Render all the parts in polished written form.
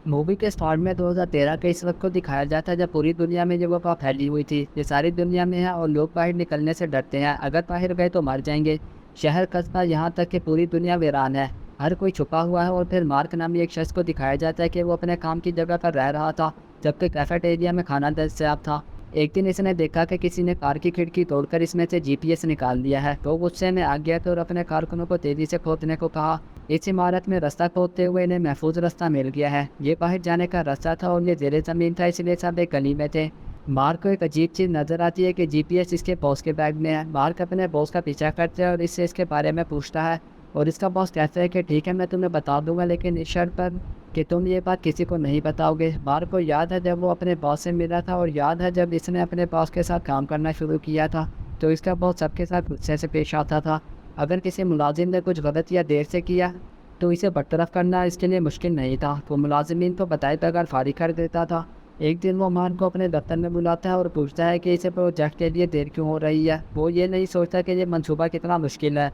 Movie के start में 2013 के इस वक्त को दिखाया जाता है जब पूरी दुनिया में ये वबा फैली हुई थी। ये सारी दुनिया में है और लोग बाहर निकलने से डरते हैं, अगर बाहर गए तो मर जाएंगे। शहर कस्बा यहाँ तक कि पूरी दुनिया वीरान है। हर कोई छुपा हुआ है और फिर मार्क नामी एक शख्स को दिखाया जाता है कि वो अपने काम की जगह पर रह रहा था जबकि कैफेटेरिया में खाना दस्तयाब था। एक दिन इसने देखा कि किसी ने कार की खिड़की तोड़कर इसमें से जीपीएस निकाल लिया है, तो गुस्से में आ गया तो और अपने कारकुनों को तेजी से खोदने को कहा। इस इमारत में रास्ता खोदते हुए इन्हें महफूज रास्ता मिल गया है। ये बाहर जाने का रास्ता था और ये ज़ेरे ज़मीन था, इसलिए सब एक गली में थे। मार्क को एक अजीब चीज़ नज़र आती है कि जीपीएस इसके बॉस के बैग में है। मार्क अपने बॉस का पीछा करते हैं और इससे इसके बारे में पूछता है और इसका बॉस कहता है कि ठीक है, मैं तुम्हें बता दूंगा, लेकिन इस शर्त पर कि तुम ये बात किसी को नहीं बताओगे। मार्क को याद है जब वो अपने बॉस से मिला था और याद है जब इसने अपने बॉस के साथ काम करना शुरू किया था तो इसका बॉस सबके साथ गुस्से से पेश आता था। अगर किसी मुलाजिम ने कुछ गलत या देर से किया तो इसे बरतरफ करना इसके लिए मुश्किल नहीं था, वो मुलाजिमीन को बताए बगैर फारिग कर देता था। एक दिन वो मार्क को अपने दफ्तर में बुलाता है और पूछता है कि इसे प्रोजेक्ट के लिए देर क्यों हो रही है। वो ये नहीं सोचता कि ये मंसूबा कितना मुश्किल है।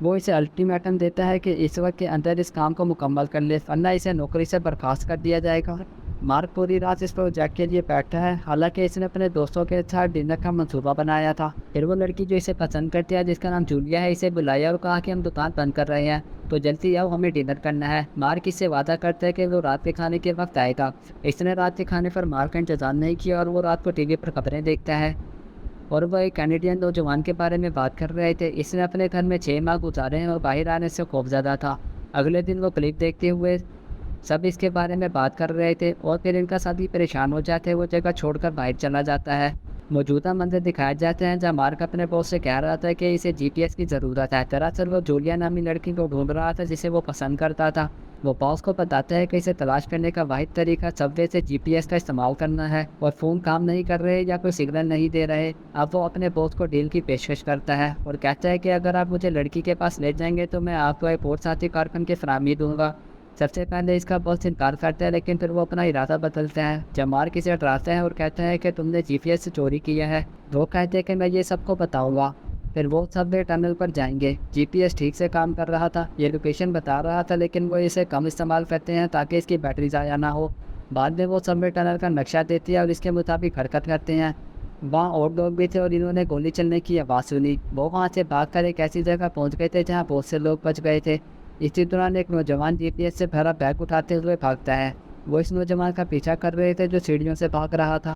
वो इसे अल्टीमेटम देता है कि इस वक्त के अंदर इस काम को मुकम्मल कर ले वरना इसे नौकरी से बर्खास्त कर दिया जाएगा। मार्क पूरी रात इस प्रोजेक्ट के लिए बैठा है, हालांकि इसने अपने दोस्तों के साथ डिनर का मंसूबा बनाया था। फिर वो लड़की जो इसे पसंद करती है जिसका नाम जूलिया है, इसे बुलाया और कहा कि हम दुकान बंद कर रहे हैं तो जल्दी आओ, हमें डिनर करना है। मार्क इससे वादा करता है कि वो रात के खाने के वक्त आएगा। इसने रात के खाने पर मार्क का इंतजार नहीं किया और वो रात को टीवी पर खबरें देखता है और वह एक कैनेडियन नौजवान के बारे में बात कर रहे थे। इसने अपने घर में 6 माह गुजारे हैं और बाहर आने से खौफज़दा था। अगले दिन वो क्लिप देखते हुए सब इसके बारे में बात कर रहे थे और फिर इनका साथी परेशान हो जाते हैं, वो जगह छोड़कर बाहर चला जाता है। मौजूदा मंदिर दिखाए जाते हैं जहाँ मार्क अपने बॉस से कह रहा था कि इसे जीपीएस की ज़रूरत है। दरअसल वो जूलिया नामी लड़की को ढूंढ रहा था जिसे वो पसंद करता था। वो बॉस को बताता है कि इसे तलाश करने का वाहिद तरीका सबवे से जीपीएस का इस्तेमाल करना है और फ़ोन काम नहीं कर रहे या कोई सिग्नल नहीं दे रहे। अब वो अपने बॉस को डील की पेशकश करता है और कहता है कि अगर आप मुझे लड़की के पास ले जाएंगे तो मैं आपको एक और साथी कारकुन की फराहमी दूंगा। सबसे पहले इसका बॉस इनकार करता है, लेकिन फिर वो अपना इरादा बदलता है जब मार्क इसे डराता है और कहता है कि तुमने जीपीएस से चोरी किया है। वो कहते हैं कि मैं ये सबको बताऊंगा। फिर वो सबवे टनल पर जाएंगे। जीपीएस ठीक से काम कर रहा था, ये लोकेशन बता रहा था, लेकिन वो इसे कम इस्तेमाल करते हैं ताकि इसकी बैटरी ज़ाया ना हो। बाद में वो सबवे टनल का नक्शा देती है और इसके मुताबिक हरकत करते हैं। वहाँ और लोग भी थे और इन्होंने गोली चलने की आवाज़ सुनी। वो वहाँ से भागकर एक ऐसी जगह पहुँच गए थे जहाँ बहुत से लोग बच गए थे। इसी दौरान एक नौजवान जीपीएस से भरा बैग उठाते हुए भागता है। वो इस नौजवान का पीछा कर रहे थे जो सीढ़ियों से भाग रहा था।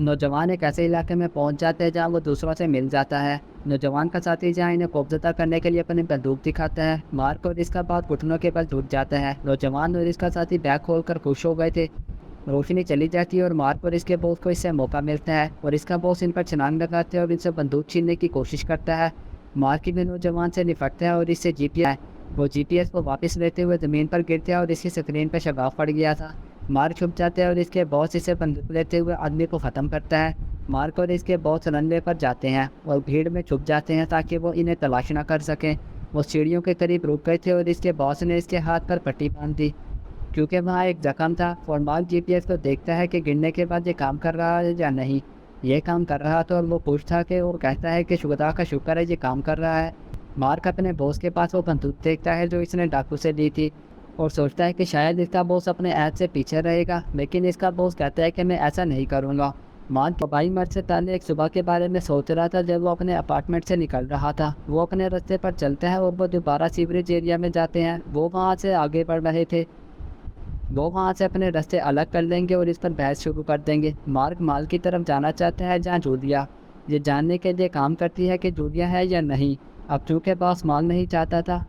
नौजवान एक ऐसे इलाके में पहुंच जाते हैं जहां वो दूसरों से मिल जाता है। नौजवान का साथी जहां इन्हें खौफजदा करने के लिए अपनी बंदूक दिखाता है। मार्क और इसका बाद घुटनों के बल टूट जाता है। नौजवान और इसका साथी बैग खोलकर खुश हो गए थे। रोशनी चली जाती है और मार्क और इसके बॉस को इससे मौका मिलता है और इसका बॉस इन पर छलांग लगाते हैं और इनसे बंदूक छीनने की कोशिश करता है। मार्क भी नौजवान से निपटता है और इससे जीपीएस वो जीपीएस को वापस लेते हुए ज़मीन पर गिरते हैं और इसकी स्क्रीन पर शगाफ पड़ गया था। मार्क छुप जाते हैं और इसके बॉस इसे बंदूक लेते हुए आदमी को ख़त्म करता है। मार्क और इसके बॉस रनवे पर जाते हैं और भीड़ में छुप जाते हैं ताकि वो इन्हें तलाश ना कर सकें। वो सीढ़ियों के करीब रुक गए थे और इसके बॉस ने इसके हाथ पर पट्टी बांध दी क्योंकि वहाँ एक जख्म था। और मार्क जीपीएस को देखता है कि गिरने के बाद ये काम कर रहा है या नहीं। ये काम कर रहा था और वो पूछता कि वो कहता है कि खुदा का शुक्र है ये काम कर रहा है। मार्क अपने बॉस के पास वो बंदूक देखता है जो इसने डाकू से ली थी और सोचता है कि शायद इसका बॉस अपने ऐप से पीछे रहेगा, लेकिन इसका बॉस कहता है कि मैं ऐसा नहीं करूँगा। मार्क मोबाइल मर्ज से पहले एक सुबह के बारे में सोच रहा था जब वो अपने अपार्टमेंट से निकल रहा था। वो अपने रास्ते पर चलता है और वो दोबारा सीवरेज एरिया में जाते हैं। वो वहाँ से आगे बढ़ रहे थे। वो वहाँ से अपने रास्ते अलग कर लेंगे और इस पर बहस शुरू कर देंगे। मार्क माल की तरफ जाना चाहता है जहाँ जूलिया ये जानने के लिए काम करती है कि जूलिया है या नहीं। अब चूँकि बॉस माल नहीं चाहता था,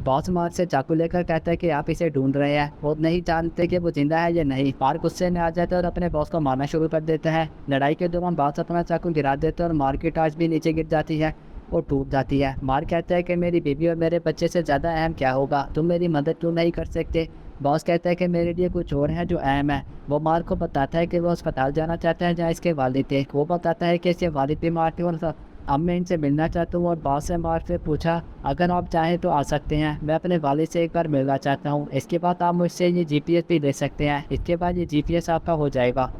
बॉस मार्क से चाकू लेकर कहता है कि आप इसे ढूंढ रहे हैं, वो नहीं जानते कि वो जिंदा है या नहीं। मार्क गुस्से में आ जाता है और अपने बॉस को मारना शुरू कर देता है। लड़ाई के दौरान बॉस अपना चाकू गिरा देता है और मार्क की टार्च भी नीचे गिर जाती है और टूट जाती है। मार्क कहता है कि मेरी बीवी और मेरे बच्चे से ज़्यादा अहम क्या होगा, तुम मेरी मदद क्यों नहीं कर सकते। बॉस कहता है कि मेरे लिए कुछ और है जो अहम है। वो मार्क को बताता है कि वो अस्पताल जाना चाहता है जहाँ इसके वालिद थे। वो बताता है कि इसके वालिद बीमार थे और अब मैं इनसे मिलना चाहता हूँ। और बॉस से मार्क से पूछा अगर आप चाहें तो आ सकते हैं, मैं अपने वालिद से एक बार मिलना चाहता हूँ। इसके बाद आप मुझसे ये जीपीएस भी ले सकते हैं। इसके बाद ये जीपीएस आपका हो जाएगा,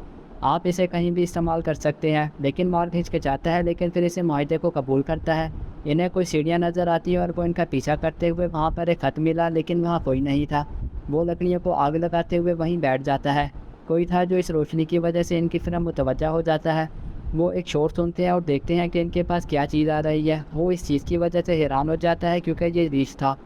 आप इसे कहीं भी इस्तेमाल कर सकते हैं। लेकिन मार्क हिचकिचाता है, लेकिन फिर इसे माहिदे को कबूल करता है। इन्हें कोई सीढ़ियाँ नज़र आती है और वो इनका पीछा करते हुए वहाँ पर एक खत मिला, लेकिन वहाँ कोई नहीं था। वो लकड़ियों को आग लगाते हुए वहीं बैठ जाता है। कोई था जो इस रोशनी की वजह से इनकी तरफ मुतवज्जा हो जाता है। वो एक शोर सुनते हैं और देखते हैं कि इनके पास क्या चीज़ आ रही है। वो इस चीज़ की वजह से हैरान हो जाता है क्योंकि ये रीछ था।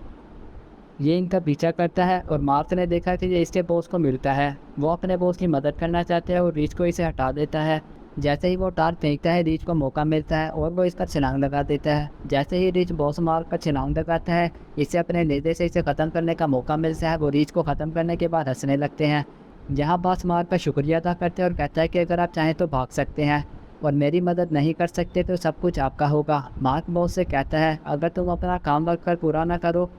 ये इनका पीछा करता है और मार्क ने देखा कि ये इसके बॉस को मिलता है। वो अपने बॉस की मदद करना चाहते हैं और रीछ को इसे हटा देता है। जैसे ही वो टार फेंकता है, रीछ को मौका मिलता है और वो इसका छलांग लगा देता है। जैसे ही रीछ बॉस मार्क का छलांग लगाता है, इसे अपने नेज़े से इसे ख़त्म करने का मौका मिलता है। वो रीछ को ख़त्म करने के बाद हंसने लगते हैं। जहाँ बॉस मार्क का शुक्रिया अदा करते हैं और कहता है कि अगर आप चाहें तो भाग सकते हैं और मेरी मदद नहीं कर सकते तो सब कुछ आपका होगा। मार्क बॉस से कहता है, अगर तुम अपना काम वक्त पर पूरा ना करो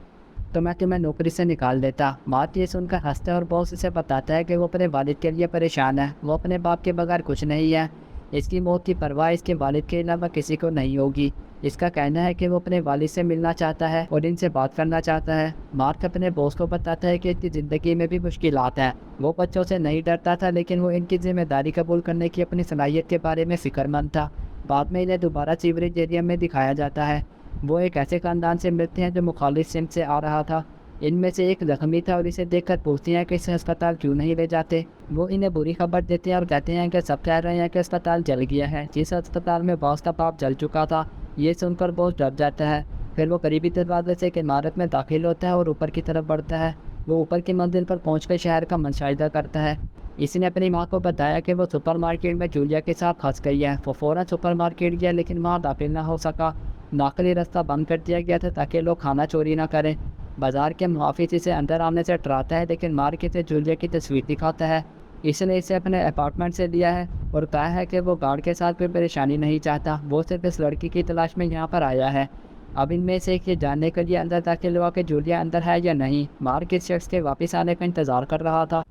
तो मैं तुम्हें नौकरी से निकाल देता। मार्क ये सुनकर हंसता है और बॉस इसे बताता है कि वो अपने वालिद के लिए परेशान है। वो अपने बाप के बगैर कुछ नहीं है। इसकी मौत की परवाह इसके वालिद के अलावा किसी को नहीं होगी। इसका कहना है कि वो अपने वालिद से मिलना चाहता है और इनसे बात करना चाहता है। मार्क अपने बॉस को बताता है कि इसकी ज़िंदगी में भी मुश्किलात हैं। वो बच्चों से नहीं डरता था, लेकिन वो इनकी जिम्मेदारी कबूल करने की अपनी सलाहियत के बारे में फ़िक्रमंद था। बाद में इन्हें दोबारा सीवरेज एरिया में दिखाया जाता है। वो एक ऐसे ख़ानदान से मिलते हैं जो मुखालिफ सिंध से आ रहा था। इनमें से एक ज़ख्मी था और इसे देखकर पूछते हैं कि इसे अस्पताल क्यों नहीं ले जाते। वो इन्हें बुरी खबर देते हैं और कहते हैं कि सब कह रहे हैं कि अस्पताल जल गया है, जिस अस्पताल में बॉस का बाप जल चुका था। ये सुनकर बॉस डर जाता है। फिर वो करीबी दरवाजे से एक इमारत में दाखिल होता है और ऊपर की तरफ बढ़ता है। वो ऊपर की मंजिल पर पहुँचकर शहर का मुशाहिदा करता है। इसने अपनी माँ को बताया कि वो सुपरमार्केट में जूलिया के साथ फंस गई है। वो फ़ौरन सुपरमार्केट गया लेकिन वहाँ दाखिल ना हो सका। नकली रास्ता बंद कर दिया गया था ताकि लोग खाना चोरी ना करें। बाजार के मुहाफिज इसे अंदर आने से डराता है, लेकिन मार्क इसे जूलिया की तस्वीर दिखाता है। इसने इसे अपने अपार्टमेंट से लिया है और कहा है कि वो गार्ड के साथ कोई परेशानी नहीं चाहता। वो सिर्फ इस लड़की की तलाश में यहाँ पर आया है। अब इनमें से एक ये जानने के लिए अंदर दाखिल हुआ कि जूलिया अंदर है या नहीं। मार्क इस शख्स के वापस आने का इंतज़ार कर रहा था।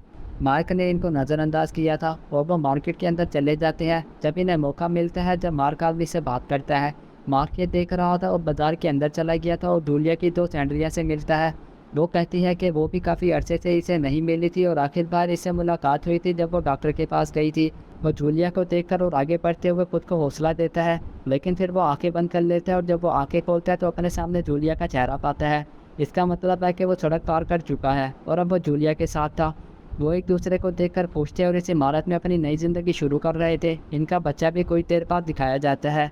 मार्क ने इनको नज़रअंदाज किया था और वो मार्केट के अंदर चले जाते हैं। जब इन्हें मौका मिलता है, जब मार्क आदमी से बात करता है, मार्क ये देख रहा था और बाज़ार के अंदर चला गया था और जूलिया की दोस्त एंड्रिया से मिलता है। वो कहती है कि वो भी काफ़ी अरसे से इसे नहीं मिली थी और आखिर बार इससे मुलाकात हुई थी जब वो डॉक्टर के पास गई थी। वो जूलिया को देखकर और आगे बढ़ते हुए खुद को हौसला देता है, लेकिन फिर वो आंखें बंद कर लेता है और जब वो आंखें खोलता है तो अपने सामने जूलिया का चेहरा पाता है। इसका मतलब है कि वो सड़क पार कर चुका है और अब वो जूलिया के साथ था। वो एक दूसरे को देखकर पूछते हैं और इस इमारत में अपनी नई ज़िंदगी शुरू कर रहे थे। इनका बच्चा भी कोई देर बाद दिखाया जाता है।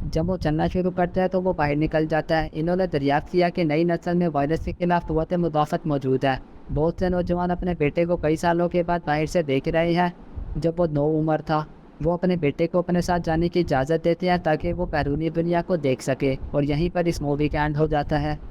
जब वो चलना शुरू करता है तो वो बाहर निकल जाता है। इन्होंने दरियाफ्त किया कि नई नस्ल में वायरस के खिलाफ क़ुव्वत मुदाफ़त मौजूद है। बहुत से नौजवान अपने बेटे को कई सालों के बाद बाहर से देख रहे हैं। जब वो 9 उम्र था, वो अपने बेटे को अपने साथ जाने की इजाज़त देते हैं ताकि वो बैरूनी दुनिया को देख सके और यहीं पर इस मूवी का एंड हो जाता है।